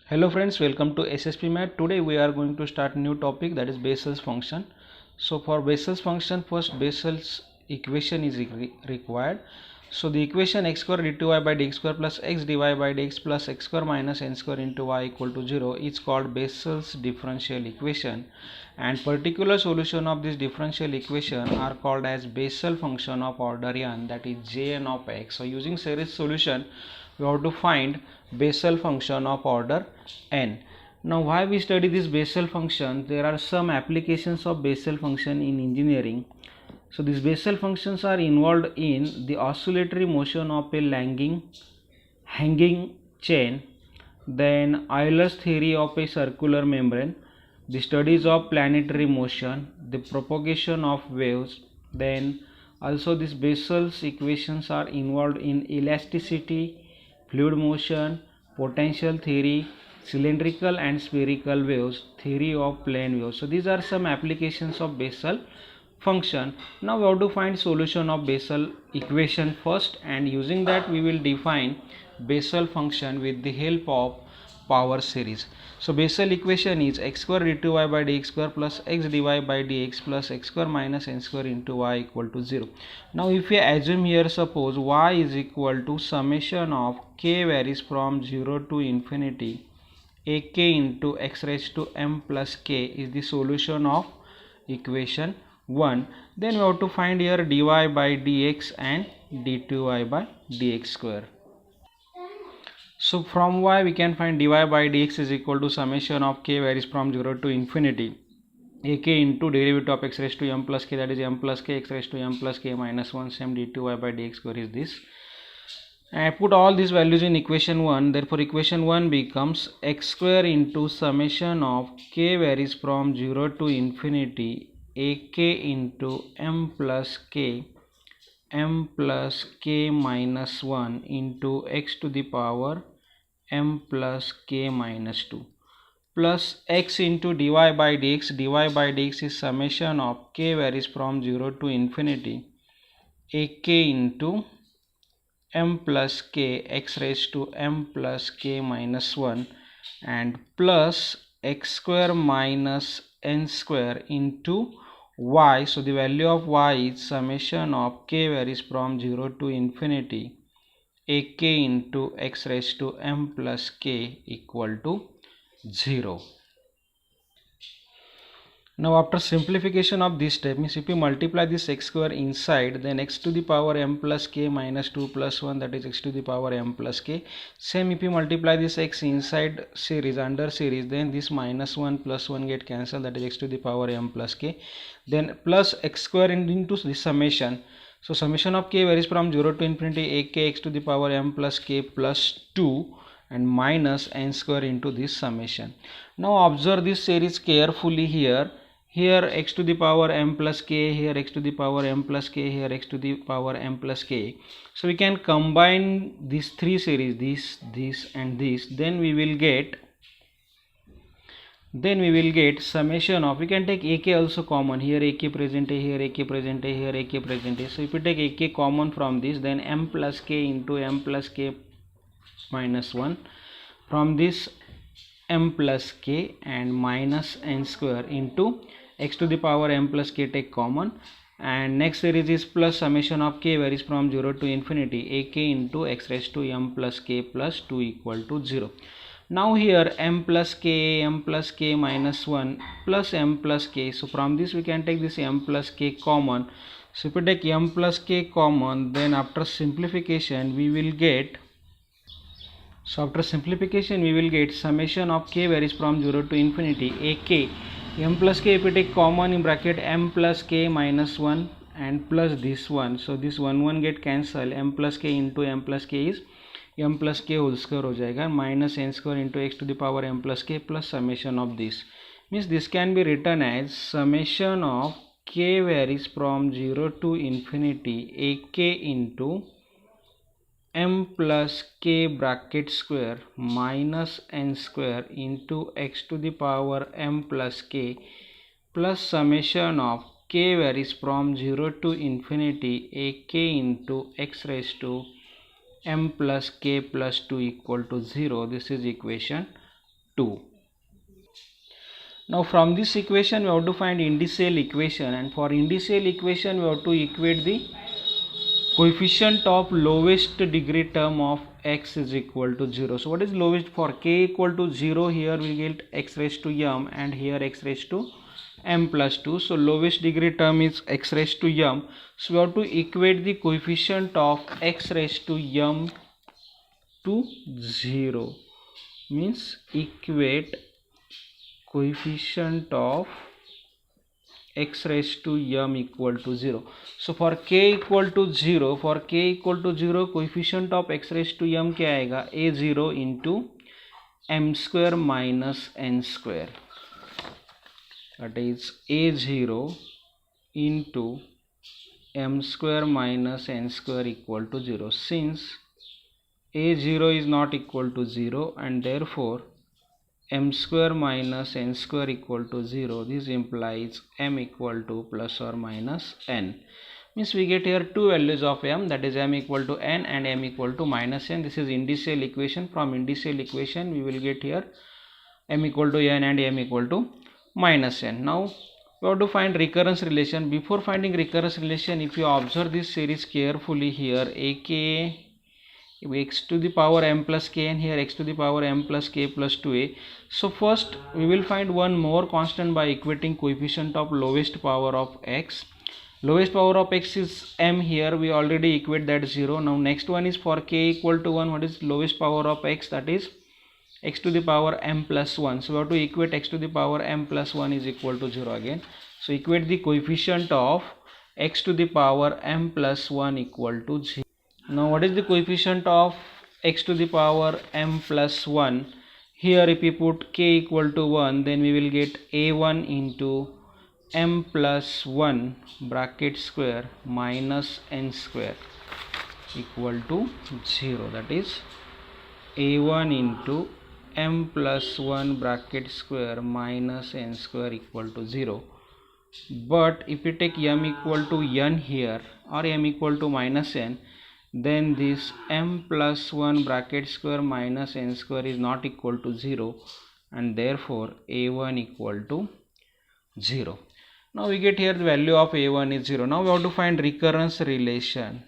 Hello friends, welcome to SSP Math. Today we are going to start new topic, that is Bessel's function. So for Bessel's function, first Bessel's equation is required. So the equation x square dy by dx square plus x dy by dx plus x square minus n square into y equal to 0 is called Bessel's differential equation, and particular solution of this differential equation are called as Bessel function of order n, that is Jn of x. So using series solution we have to find Bessel function of order n. Now why we study this Bessel function? There are some applications of Bessel function in engineering. So these Bessel functions are involved in the oscillatory motion of a hanging chain, then Euler's theory of a circular membrane, the studies of planetary motion, the propagation of waves, then also these Bessel's equations are involved in elasticity, fluid motion, potential theory, cylindrical and spherical waves, theory of plane waves. So these are some applications of Bessel function. Now we have to find solution of Bessel equation first, and using that we will define Bessel function with the help of power series. So Bessel equation is x square dy by dx square plus x dy by dx plus x square minus n square into y equal to 0. Now if we assume here, suppose y is equal to summation of k varies from 0 to infinity ak into x raised to m plus k is the solution of equation 1, then we have to find here dy by dx and dy by dx square. So from y we can find dy by dx is equal to summation of k varies from 0 to infinity ak into derivative of x raised to m plus k, that is m plus k x raised to m plus k minus 1 same dy by dx square is this. I put all these values in equation 1, therefore equation 1 becomes x square into summation of k varies from 0 to infinity ak into m plus k minus 1 into x to the power m plus k minus 2 plus x into dy by dx. Dy by dx is summation of k varies from 0 to infinity ak into m plus k x raised to m plus k minus 1 and plus x square minus n square into y. So the value of y is summation of k varies from 0 to infinity ak into x raised to m plus k equal to 0. Now after simplification of this step, means if we multiply this x square inside, then x to the power m plus k minus 2 plus 1, that is x to the power m plus k. Same if we multiply this x inside series, under series, then this minus 1 plus 1 get cancelled, that is x to the power m plus k. Then plus x square into the summation. So summation of k varies from 0 to infinity ak x to the power m plus k plus 2 and minus n square into this summation. Now observe this series carefully here. Here x to the power m plus k, here x to the power m plus k, here x to the power m plus k. So we can combine these three series, this and this, then we will get summation of, we can take ak also common, here ak present, here ak present, here ak present. So if we take ak common from this, then m plus k into m plus k minus 1, from this m plus k and minus n square into x to the power m plus k take common, and next series is plus summation of k varies from 0 to infinity ak into x raised to m plus k plus 2 equal to 0. Now here m plus k minus 1 plus m plus k. So from this we can take this m plus k common. So if we take m plus k common, then after simplification we will get summation of k varies from 0 to infinity ak m plus k. If we take common in bracket m plus k minus 1 and plus this one, so this 1 get cancelled, m plus k into m plus k is m plus k whole square हो जाएगा, minus n square into x to the power m plus k plus summation of this, means this can be written as summation of k varies from 0 to infinity ak into m plus k bracket square minus n square into x to the power m plus k plus summation of k varies from 0 to infinity ak into x raised to m plus k plus 2 equal to 0. This is equation 2. Now from this equation we have to find indicial equation, and for indicial equation we have to equate the coefficient of lowest degree term of x is equal to 0. So what is lowest? For k equal to 0, here we get x raised to m, and here x raised to m plus 2. So lowest degree term is x raised to m. So we have to equate the coefficient of x raised to m to 0. Means equate coefficient of x raised to m equal to 0. So for k equal to 0, coefficient of x raised to m क्या आएगा? a0 into m square minus n square. That is a0 into m square minus n square equal to 0. Since a0 is not equal to 0, and therefore m square minus n square equal to 0, this implies m equal to plus or minus n. Means we get here two values of m, that is m equal to n and m equal to minus n. This is indicial equation. From indicial equation we will get here m equal to n and m equal to minus n. Now we have to find recurrence relation. Before finding recurrence relation, if you observe this series carefully, here aka x to the power m plus k, and here x to the power m plus k plus 2a. So first we will find one more constant by equating coefficient of lowest power of x. Lowest power of x is m. Here we already equate that 0. Now next one is for k equal to 1. What is lowest power of x? That is x to the power m plus 1. So we have to equate x to the power m plus 1 is equal to 0 again. So equate the coefficient of x to the power m plus 1 equal to 0. Now what is the coefficient of x to the power m plus 1? Here if we put k equal to 1, then we will get a1 into m plus 1 bracket square minus n square equal to 0. That is a1 into m plus 1 bracket square minus n square equal to 0. But if we take m equal to n here, or m equal to minus n, then this m plus 1 bracket square minus n square is not equal to 0, and therefore a1 equal to 0. Now we get here the value of a1 is 0. Now we have to find recurrence relation,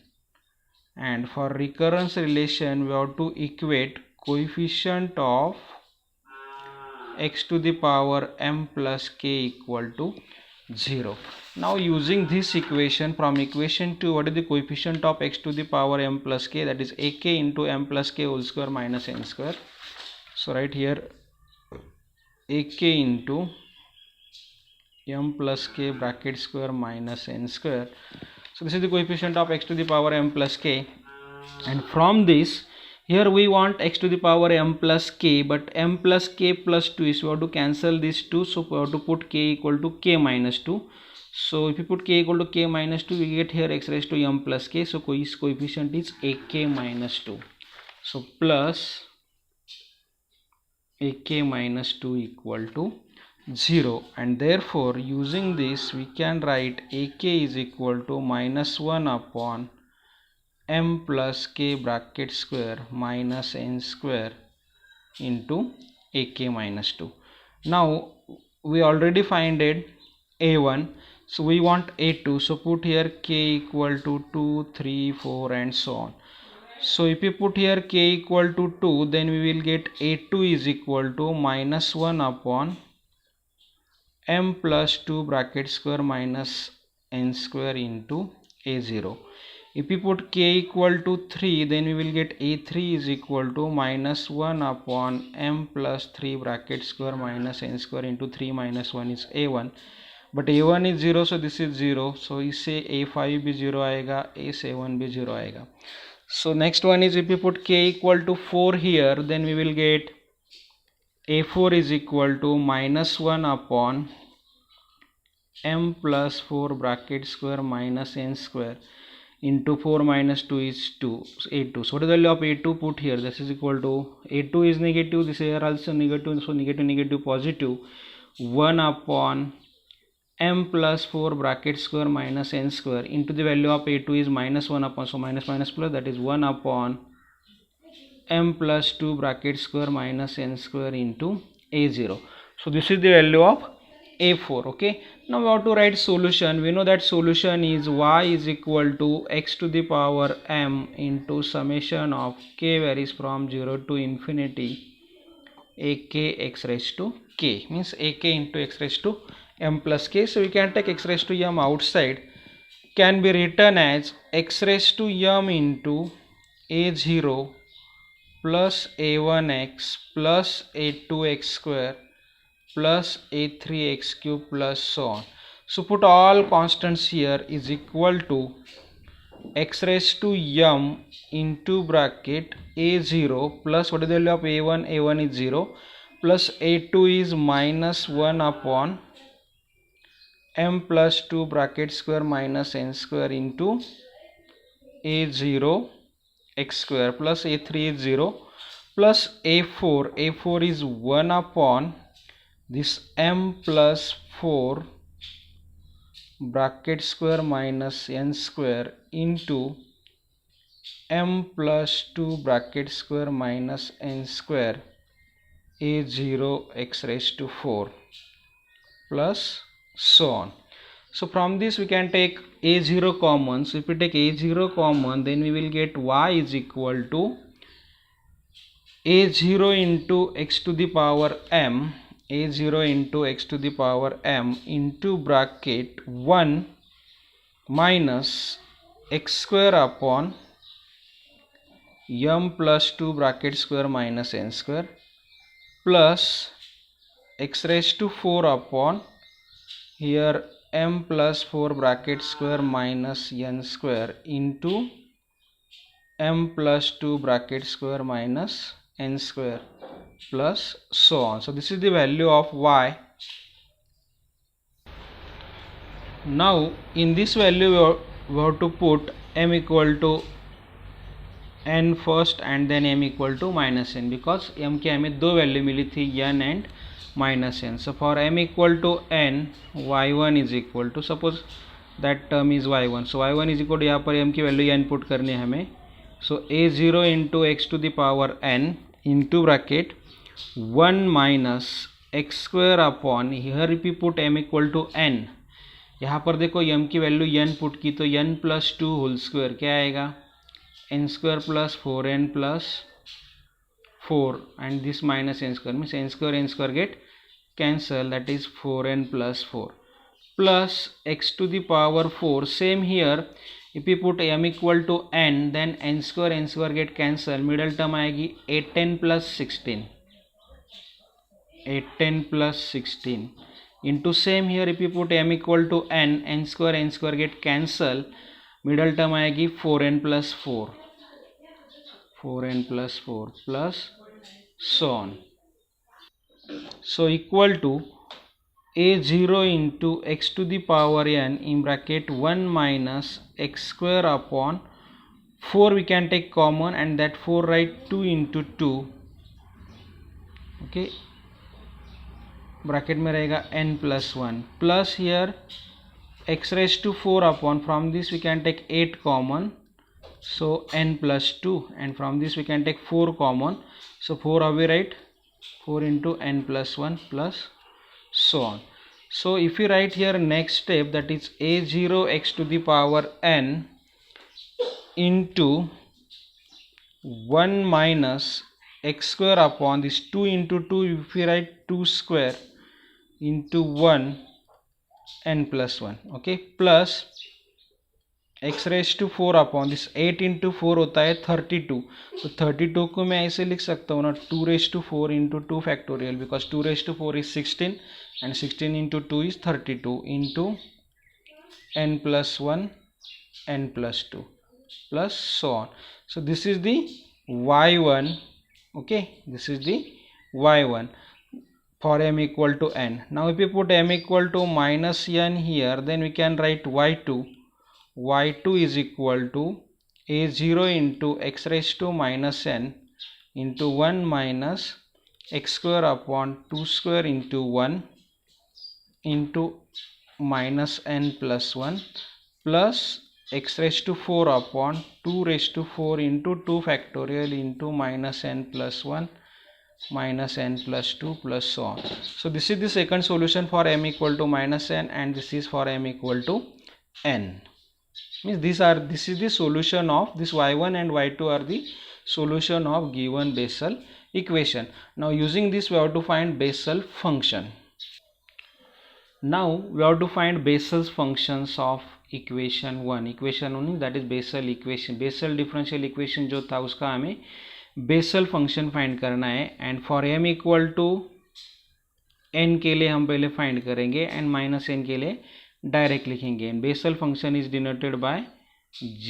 and for recurrence relation we have to equate coefficient of x to the power m plus k equal to 0. Now using this equation, from equation 2, what is the coefficient of x to the power m plus k? That is ak into m plus k whole square minus n square. So right here ak into m plus k bracket square minus n square. So this is the coefficient of x to the power m plus k, and from this, here we want x to the power m plus k, but m plus k plus 2 is, we have to cancel these 2, so we have to put k equal to k minus 2. So if you put k equal to k minus 2, we get here x raised to m plus k, so coefficient is ak minus 2. So plus ak minus 2 equal to 0, and therefore using this we can write ak is equal to minus 1 upon m plus k bracket square minus n square into ak minus 2. Now we already find a1, so we want a2, so put here k equal to 2, 3, 4 and so on. So if you put here k equal to 2, then we will get a2 is equal to minus 1 upon m plus 2 bracket square minus n square into a0. If we put k equal to 3, then we will get a3 is equal to minus 1 upon m plus 3 bracket square minus n square into 3 minus 1 is a1. But a1 is 0, so this is 0. So इससे a5 भी 0 आएगा, a7 भी 0 आएगा. So next one is, if we put k equal to 4 here, then we will get a4 is equal to minus 1 upon m plus 4 bracket square minus n square into 4 minus 2 is 2, so a2. So what is the value of a2? Put here, this is equal to, a2 is negative, this here also negative, so negative negative positive, 1 upon m plus 4 bracket square minus n square into the value of a2 is minus 1 upon, so minus minus plus, that is 1 upon m plus 2 bracket square minus n square into a0. So this is the value of a4. Okay, now we have to write solution. We know that solution is y is equal to x to the power m into summation of k varies from 0 to infinity ak x raised to k, means ak into x raised to m plus k. So we can take x raised to m outside, can be written as x raised to m into a0 plus a1x plus a2x square plus a3x cube plus so on. So put all constants here is equal to x raised to m into bracket a0 plus what is the value of a1? a1 is 0 plus a2 is minus 1 upon m plus 2 bracket square minus n square into a0 x square plus a3 is 0 plus a4 is 1 upon this m plus 4 bracket square minus n square into m plus 2 bracket square minus n square a0 x raised to 4 plus so on. So from this we can take a0 common. So if we take a0 common, then we will get y is equal to a0 into x to the power m, a0 into x to the power m into bracket 1 minus x square upon m plus 2 bracket square minus n square plus x raised to 4 upon here m plus 4 bracket square minus n square into m plus 2 bracket square minus n square plus so on. So this is the value of y. Now in this value we have to put m equal to n first and then m equal to minus n, because m की हमें दो value मिली थी n and minus n. So for m equal to n, y1 is equal to, suppose that term is y1, so y1 is equal to यहाँ पर m की value n put करनी है हमें. So a0 into x to the power n into bracket 1 minus x square upon, here if we put m equal to n, यहाँ पर देखो m की वैल्यू n पुट की तो n plus 2 होल स्क्वायर क्या आएगा, n square plus 4n plus 4 and this minus n square means n square get cancel, that is 4n plus 4 plus x to the power 4. Same here, if we put m equal to n, then n square get cancel, middle term आएगी 8n plus 16, 8n plus 16 into same here, if you put m equal to n, n square get cancel, middle term आएगी 4n plus 4, 4n plus 4 plus so on. So equal to a0 into x to the power n in bracket 1 minus x square upon 4, we can take common and that 4 write 2 into 2. Okay, bracket में रहेगा n plus 1 plus here x raised to 4 upon, from this we can take 8 common, so n plus 2, and from this we can take 4 common, so 4 how we write, 4 into n plus 1 plus so on. So if we write here next step, that is a0 x to the power n into 1 minus x square upon this 2 into 2, if we write 2 square into 1 n plus 1, okay, plus x raised to 4 upon this 8 into 4 होता है 32, तो 32 को मैं ऐसे लिख सकता हूँ ना 2 raised to 4 into 2 factorial, because 2 raised to 4 is 16 and 16 into 2 is 32 into n plus 1 n plus 2 plus so on. So this is the y1, okay, this is the y1 for m equal to n. Now if we put m equal to minus n here, then we can write y2. y2 is equal to a0 into x raised to minus n into 1 minus x square upon 2 square into 1 into minus n plus 1 plus x raised to 4 upon 2 raised to 4 into 2 factorial into minus n plus 1 minus n plus 2 plus so on. So this is the second solution for m equal to minus n, and this is for m equal to n. Means this is the solution of this y1 and y2 are the solution of given Bessel equation. Now using this we have to find Bessel function. Now we have to find Bessel's functions of equation 1. equation 1 that is Bessel equation, Bessel differential equation जो था उसका हमें Bessel function find करना है. And for m equal to n के लिए हम पहले फाइंड करेंगे एंड माइनस n के लिए डायरेक्ट लिखेंगे. Bessel function is denoted by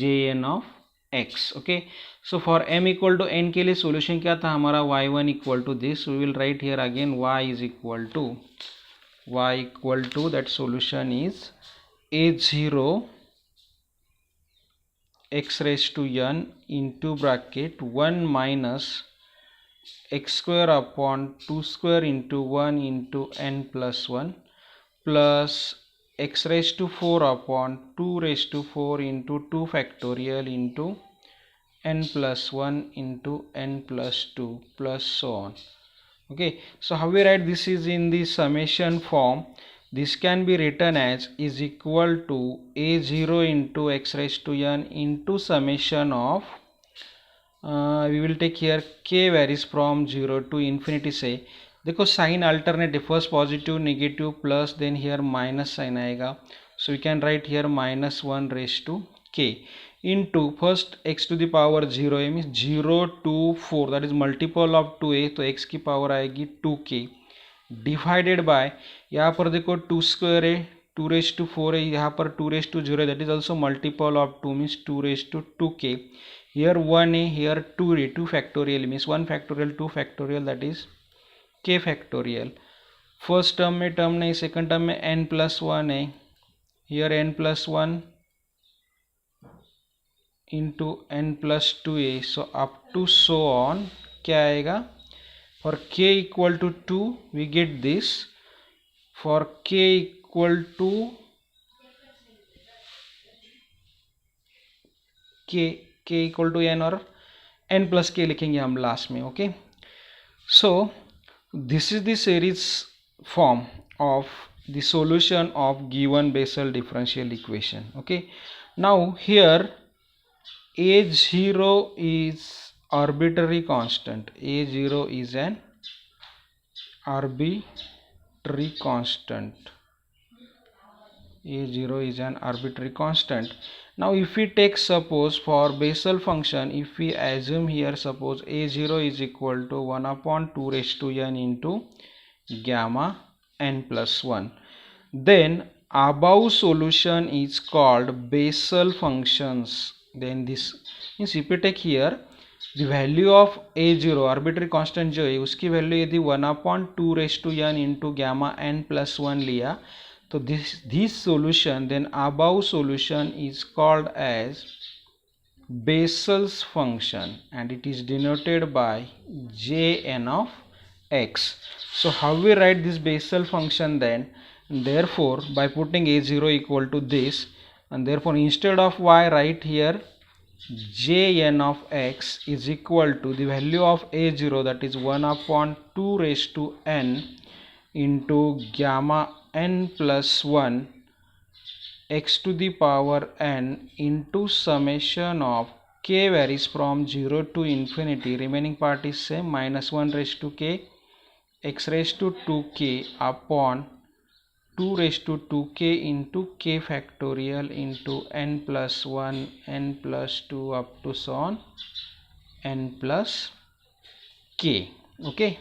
jn of x. Okay, so for m equal to n के लिए सोल्यूशन क्या था हमारा, y1 equal to this. We will write here again y equal to that solution is a0 x raised to n into bracket 1 minus x square upon 2 square into 1 into n plus 1 plus x raised to 4 upon 2 raised to 4 into 2 factorial into n plus 1 into n plus 2 plus so on. Okay, so how we write this is in the summation form. This can be written as is equal to a0 into x raised to n into summation of we will take here k varies from 0 to infinity. से देखो sign alternative, first positive negative plus then here minus sign आएगा. So we can write here minus 1 raise to k into first x to the power 0 a means 0 to 4 that is multiple of 2a, तो x की power आएगी 2k divided by यहाँ पर देखो 2 square है 2 raise to 4 है, यहाँ पर 2 रेस टू 0 है, that is also multiple of 2 means 2 raise to 2k. here 1 है, here 2 है, 2 factorial means 1 factorial 2 factorial that is k factorial. First term में टर्म नहीं, सेकंड टर्म में n प्लस 1 है, here n plus 1 into n plus 2a, so up to so on. क्या आएगा, for k equal to 2 we get this, for k equal to k equal to n और n plus k लिखेंगे हम last में. Okay, so this is the series form of the solution of given Bessel differential equation. Okay, now here a0 is arbitrary constant. a0 is an arbitrary constant. a0 is an arbitrary constant. Now if we take suppose for Bessel function, if we assume here suppose a0 is equal to 1 upon 2 raised to n into gamma n plus 1, then above solution is called Bessel functions. Then this means if you take here the value of a0 arbitrary constant जो है उसकी value यदि 1 upon 2 raised to n into gamma n plus 1 लिया, तो this solution, then above solution is called as Bessel's function and it is denoted by jn of x. So how we write this Bessel function then? Therefore by putting a0 equal to this, and therefore instead of y write here jn of x is equal to the value of a0 that is 1 upon 2 raised to n into gamma n plus 1 x to the power n into summation of k varies from 0 to infinity, remaining part is same, minus 1 raised to k x raised to 2k upon 2 raised to 2k into k factorial into n plus 1 n plus 2 up to so on n plus k. Okay,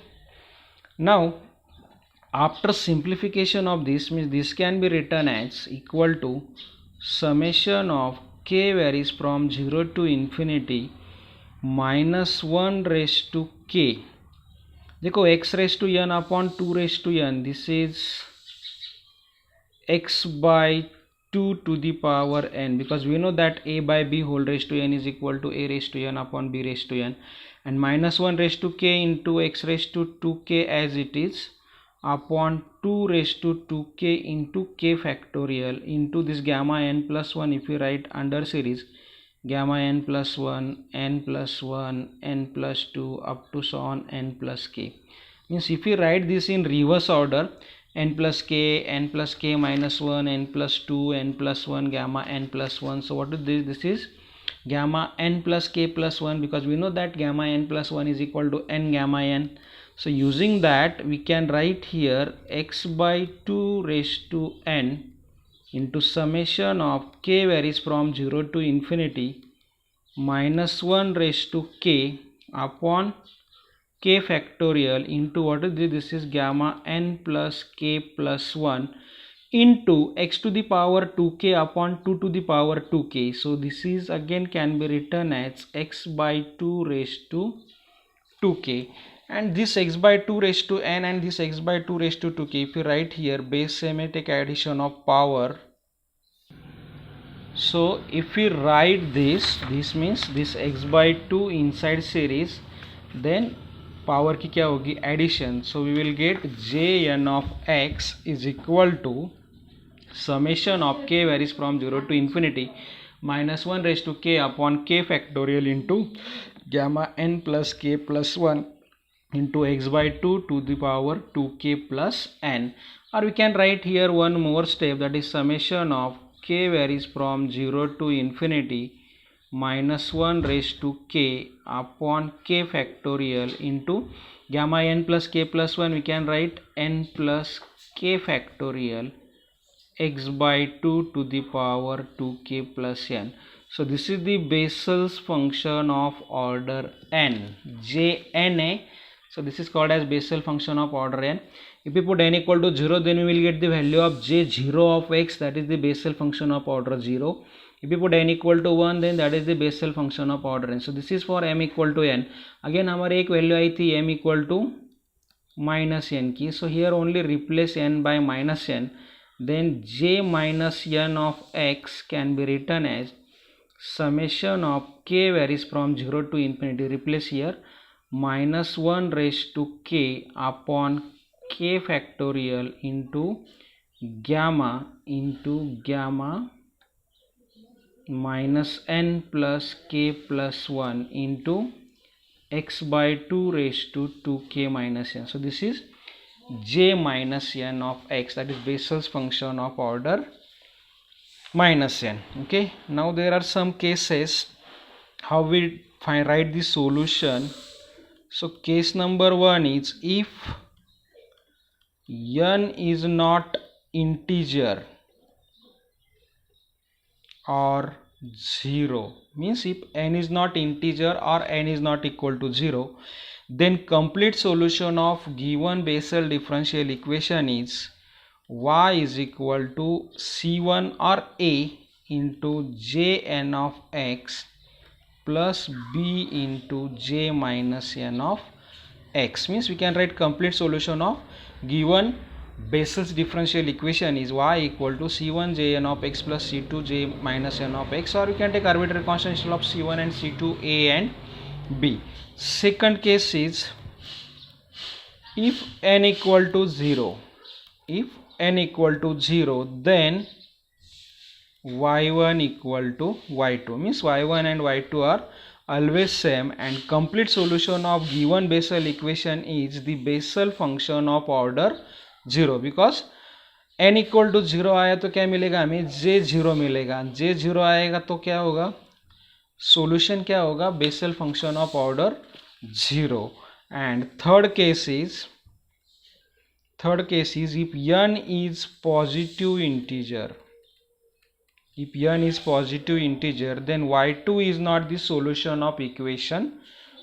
now after simplification of this means this can be written as equal to summation of k varies from 0 to infinity minus 1 raised to k. देखो x raised to n upon 2 raised to n, this is x by 2 to the power n, because we know that a by b whole raised to n is equal to a raised to n upon b raised to n, and minus 1 raised to k into x raised to 2k as it is upon 2 raised to 2k into k factorial into this gamma n plus 1. If you write under series gamma n plus 1, n plus 1, n plus 2 up to so on n plus k. Means if we write this in reverse order, n plus k minus 1, n plus 2, n plus 1, gamma n plus 1. So what is this? This is gamma n plus k plus 1, because we know that gamma n plus 1 is equal to n gamma n. So using that, we can write here x by 2 raised to n into summation of k varies from 0 to infinity minus 1 raised to k upon k factorial into what is this? This is gamma n plus k plus 1 into x to the power 2k upon 2 to the power 2k. So this is again can be written as x by 2 raised to 2k, and this x by 2 raised to n and this x by 2 raised to 2k, if you write here base symmetric addition of power. So if we write this means this x by 2 inside series, then power की क्या होगी addition. So we will get jn of x is equal to summation of k varies from 0 to infinity minus 1 raised to k upon k factorial into gamma n plus k plus 1 into x by 2 to the power 2k plus n. Or we can write here one more step, that is summation of k varies from 0 to infinity minus 1 raised to k upon k factorial into gamma n plus k plus 1. We can write n plus k factorial x by 2 to the power 2k plus n. So this is the Bessel's function of order n, Jna. So this is called as Bessel function of order n. If we put n equal to 0, then we will get the value of j0 of x, that is the Bessel function of order 0. If we put n equal to 1, then that is the Bessel function of order n. So this is for m equal to n. Again हमारे एक value आई थी m equal to minus n की. So here only replace n by minus n. Then j minus n of x can be written as summation of k varies from 0 to infinity. Replace here minus 1 raised to k upon k factorial into gamma minus n plus k plus 1 into x by 2 raised to 2k minus n. So this is j minus n of x, that is Bessel's function of order minus n. Okay, now there are some cases how we write the solution. So case number 1 is if n is not integer or 0, means if n is not integer or n is not equal to 0, then complete solution of given Bessel differential equation is y is equal to c1 or a into jn of x plus b into j minus n of x. Means we can write complete solution of given Bessel's differential equation is y equal to c1 jn of x plus c2 j minus n of x, or you can take arbitrary constant instead of c1 and c2 a and b. Second case is if n equal to 0, then y1 equal to y2, means y1 and y2 are always same, and complete solution of given Bessel equation is the Bessel function of order 0, because n equal to 0 आया तो क्या मिलेगा हमें j0 मिलेगा, j0 आएगा तो क्या होगा solution क्या होगा Bessel function of order 0. And third case is if n is positive integer, then y2 is not the solution of equation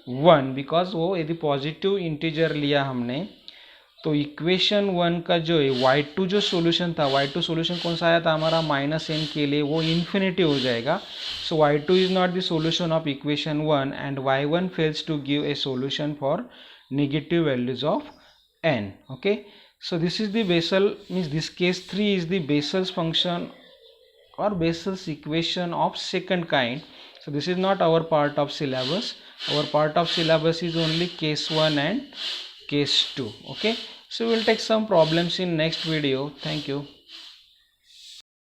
1, because वो यदि positive integer लिया हमने तो इक्वेशन 1 का जो है y2 जो सोल्यूशन था, y2 सोल्यूशन कौन सा आया था हमारा माइनस n के लिए, वो इन्फिनिटी हो जाएगा. So y2 is not the solution of equation 1 and y1 fails to give a solution for negative values of n. Okay, so this is the Bessel, means this case 3 is the Bessel's function or Bessel's equation of second kind. So this is not our part of syllabus. Our part of syllabus is only case 1 and case 2. Okay, so we'll take some problems in next video. Thank you.